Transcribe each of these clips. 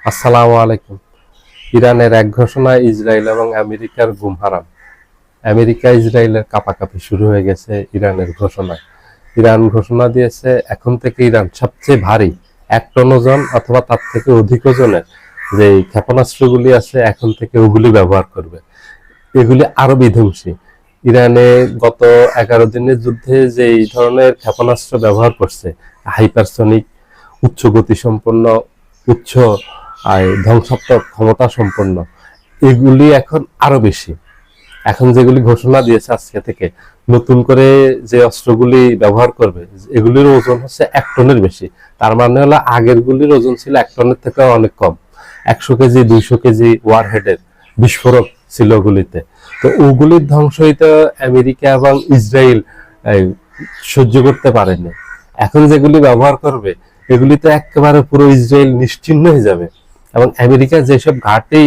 আসসালামু আলাইকুম। ইরানের এক ঘোষণায় ইসরায়েল এবং আমেরিকার গুম হারাম। আমেরিকা ইসরায়েলের কাপাকাপি শুরু হয়ে গেছে ইরানের ঘোষণায়। ইরান ঘোষণা দিয়েছে এখন থেকে ইরান সবচেয়ে ভারী 1 টন ওজন অথবা তার থেকে অধিক ওজনের যে ক্ষেপণাস্ত্রগুলি আছে এখন থেকে ওগুলি ব্যবহার করবে। এগুলি আরো বিধ্বংসী। ইরানে গত 11 দিনের যুদ্ধে যে এই ধরনের ক্ষেপণাস্ত্র ব্যবহার করছে, হাইপারসনিক, উচ্চ গতিসম্পন্ন, উচ্চ ধ্বংসাত্মক ক্ষমতা সম্পন্ন, এগুলি এখন আরো বেশি। এখন যেগুলি ঘোষণা দিয়েছে আজকে থেকে নতুন করে যে অস্ত্রগুলি ব্যবহার করবে, এগুলির ওজন হচ্ছে 1 টনের বেশি। তার মানে হলো আগের গুলির ওজন ছিল 1 টনের থেকে অনেক কম। 100 কেজি 200 কেজি ওয়ারহেডের বিস্ফোরক ছিল ওগুলিতে। তো ওগুলির ধ্বংসই তো আমেরিকা এবং ইসরায়েল সহ্য করতে পারেনি। এখন যেগুলি ব্যবহার করবে এগুলিতে একেবারে পুরো ইসরায়েল নিশ্চিহ্ন হয়ে যাবে। এবং আমেরিকা যেসব ঘাঁটি,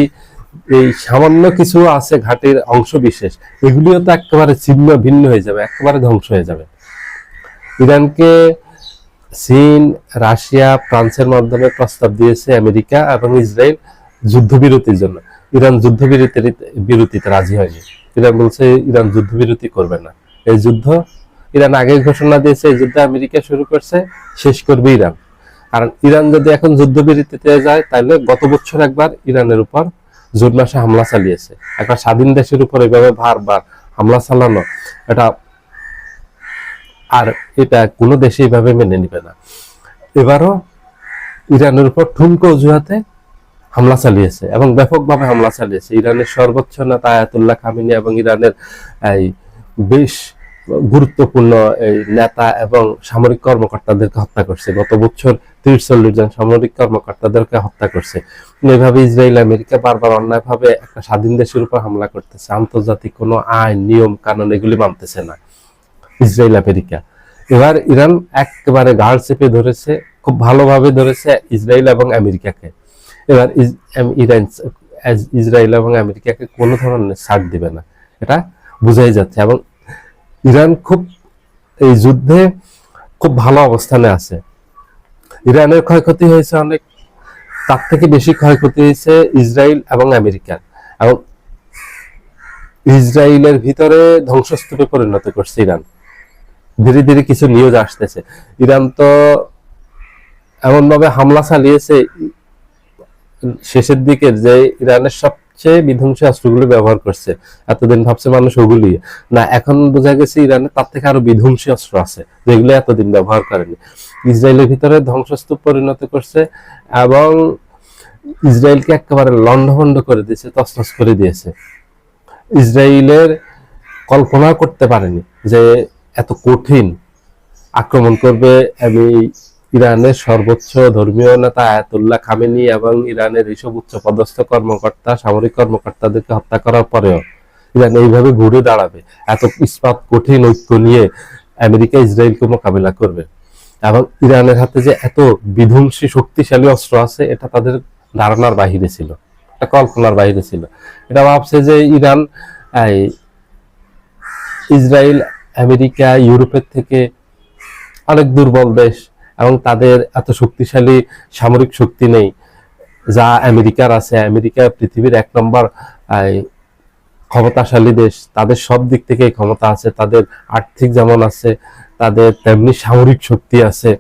এই সামান্য কিছু আছে ঘাটির অংশ বিশেষ, এগুলিও তো একেবারে ছিন্ন ভিন্ন হয়ে যাবে, একেবারে ধ্বংস হয়ে যাবে। ইরানকে চীন, রাশিয়া, ফ্রান্সের মাধ্যমে প্রস্তাব দিয়েছে আমেরিকা এবং ইসরায়েল যুদ্ধবিরতির জন্য। ইরান যুদ্ধবিরতিতে রাজি হয়নি। ইরান বলছে ইরান যুদ্ধবিরতি করবে না। এই যুদ্ধ ইরান আগে ঘোষণা দিয়েছে, এই যুদ্ধ আমেরিকা শুরু করছে, শেষ করবে ইরান। কারণ ইরান যদি এখন যুদ্ধবিরতিতে যায় তাহলে গত বছর একবার ইরানের উপর জুন মাসে হামলা চালিয়েছে। একটা স্বাধীন দেশের উপর এভাবে বারবার হামলা চালানো, এটা কোনো দেশে এইভাবে মেনে নিবে না। এবারও ইরানের উপর ঠুনকো অজুহাতে হামলা চালিয়েছে এবং ব্যাপকভাবে হামলা চালিয়েছে। ইরানের সর্বোচ্চ নেতা আয়াতুল্লাহ খামেনি এবং ইরানের এই বেশ গুরুত্বপূর্ণ এই নেতা এবং সামরিক কর্মকর্তাদেরকে হত্যা করছে। গত বছর 30-40 জন সামরিক কর্মকর্তাদেরকে হত্যা করছে। এভাবে ইসরায়েল আমেরিকা বারবার অন্যায়ভাবে একটা স্বাধীন দেশের উপর হামলা করতেছে। আন্তর্জাতিক কোনো আইন, নিয়ম কানুন এগুলি মানতেছে না ইসরায়েল আমেরিকা। এবার ইরান একেবারে ঘাড় চেপে ধরেছে, খুব ভালোভাবে ধরেছে ইসরায়েল এবং আমেরিকাকে। এবার ইসরায়েল এবং আমেরিকাকে কোনো ধরনের ছাড় দিবে না, এটা বোঝাই যাচ্ছে। এবং ইরান খুব এই যুদ্ধে খুব ভালো অবস্থানে আছে। ইরানের ক্ষয়ক্ষতি হয়েছে অনেক, তার থেকে বেশি ক্ষয়ক্ষতি হয়েছে ইসরায়েল এবং আমেরিকার। এবং ইসরায়েলের ভিতরে ধ্বংসস্তূপে পরিণত করছে ইরান। ধীরে ধীরে কিছু নিউজ আসতেছে, ইরান তো এমন ভাবে হামলা চালিয়েছে শেষের দিকে যে ইরানের সবচেয়ে বিধ্বংসী অস্ত্রগুলো ব্যবহার করছে। এতদিন ভাবছে মানুষ ওগুলি না, এখন বোঝা গেছে ইরানে তার থেকে আরো বিধ্বংসী অস্ত্র আছে যেগুলো এতদিন ব্যবহার করেনি। ইসরায়েলের ভিতরে ধ্বংসস্তূপ পরিণত করছে এবং ইসরায়েলকে একেবারে লন্ডভন্ড করে দিয়েছে, তছনছ করে দিয়েছে। ইসরায়েলের কল্পনা করতে পারেনি যে এত কঠিন আক্রমণ করবে। আমি ইরানের সর্বোচ্চ ধর্মীয় নেতা আয়াতুল্লাহ খামেনি এবং ইরানের এইসব উচ্চ পদস্থ কর্মকর্তা, সামরিক কর্মকর্তাদেরকে হত্যা করার পরেও ইরান এইভাবে ঘুরে দাঁড়াবে, এত ইস্পাত কঠিন ঐক্য নিয়ে আমেরিকা ইসরায়েলকে মোকাবিলা করবে। এবং ইরানের হাতে যে এত বিধ্বংসী শক্তিশালী অস্ত্র আছে এটা তাদের ধারণার বাহিরে ছিল, এটা কল্পনার বাহিরে ছিল। এটা ভাবছে যে ইরান ইসরায়েল, আমেরিকা, ইউরোপের থেকে অনেক দুর্বল দেশ এবং তাদের এত শক্তিশালী সামরিক শক্তি নেই যা আমেরিকার আছে। আমেরিকা পৃথিবীর 1 নম্বর ক্ষমতাশালী দেশ, তাদের সব দিক থেকে ক্ষমতা আছে, তাদের আর্থিক যেমন আছে তাদের তেমনি সামরিক শক্তি আছে।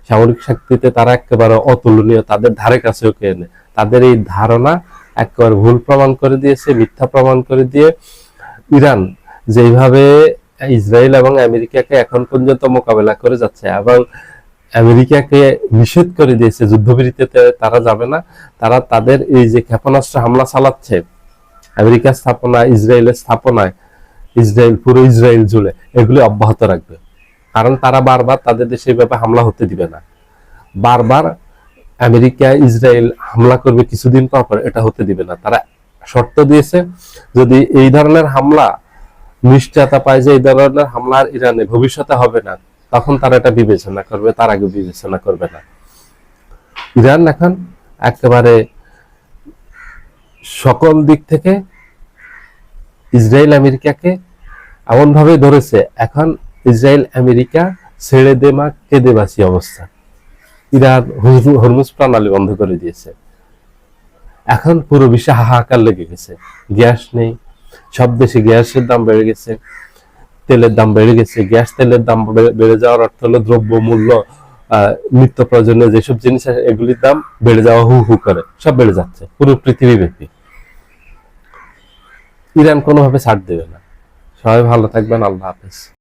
সামরিক শক্তিতে তারা একেবারে অতুলনীয়, তাদের ধারে কাছেও কেউ নেই। তাদের এই ধারণা একেবারে ভুল প্রমাণ করে দিয়েছে, মিথ্যা প্রমাণ করে দিয়ে ইরান যেভাবে ইসরায়েল এবং আমেরিকাকে এখন পর্যন্ত মোকাবেলা করে যাচ্ছে এবং আমেরিকাকে নিষেধ করে দিয়েছে যুদ্ধবিরতিতে তারা যাবে না, তারা তাদের এই যে ক্ষেপণাস্ত্র হামলা চালাচ্ছে আমেরিকার স্থাপনায়, ইসরায়েলের স্থাপনায়, ইসরায়েল পুরো ইসরায়েল জুড়ে, এগুলি অব্যাহত রাখবে। কারণ তারা বারবার তাদের দেশে এইভাবে হামলা হতে দিবে না। বারবার আমেরিকা ইসরায়েল হামলা করবে কিছুদিন পর, এটা হতে দিবে না। তারা শর্ত দিয়েছে যদি এই ধরনের হামলা নিশ্চয়তা পায় যে এই ধরনের হামলার ইরানে ভবিষ্যতে হবে না, তখন তারা এটা বিবেচনা করবে, তার আগে বিবেচনা করবে না। ইরান এখন একেবারে সকল দিক থেকে ইসরায়েল আমেরিকাকে এমন ভাবে ধরেছে, এখন ইসরায়েল আমেরিকা ছেড়ে দে মা কেঁদে বাঁচি অবস্থা। ইরান হরমুজ প্রণালী বন্ধ করে দিয়েছে। এখন পুরো বিশ্বে হাহাকার লেগে গেছে, গ্যাস নেই, সব দেশে গ্যাসের দাম বেড়ে গেছে, তেলের দাম বেড়ে গেছে। গ্যাস তেলের দাম বেড়ে যাওয়ার অর্থ হলো দ্রব্য মূল্য, নিত্য প্রয়োজনীয় যেসব জিনিস আছে এগুলির দাম বেড়ে যাওয়া হু হু করে সব বেড়ে যাচ্ছে পুরো পৃথিবীব্যাপী। ইরান কোনোভাবে ছাড় দেবে না। সবাই ভালো থাকবেন, আল্লাহ হাফেজ।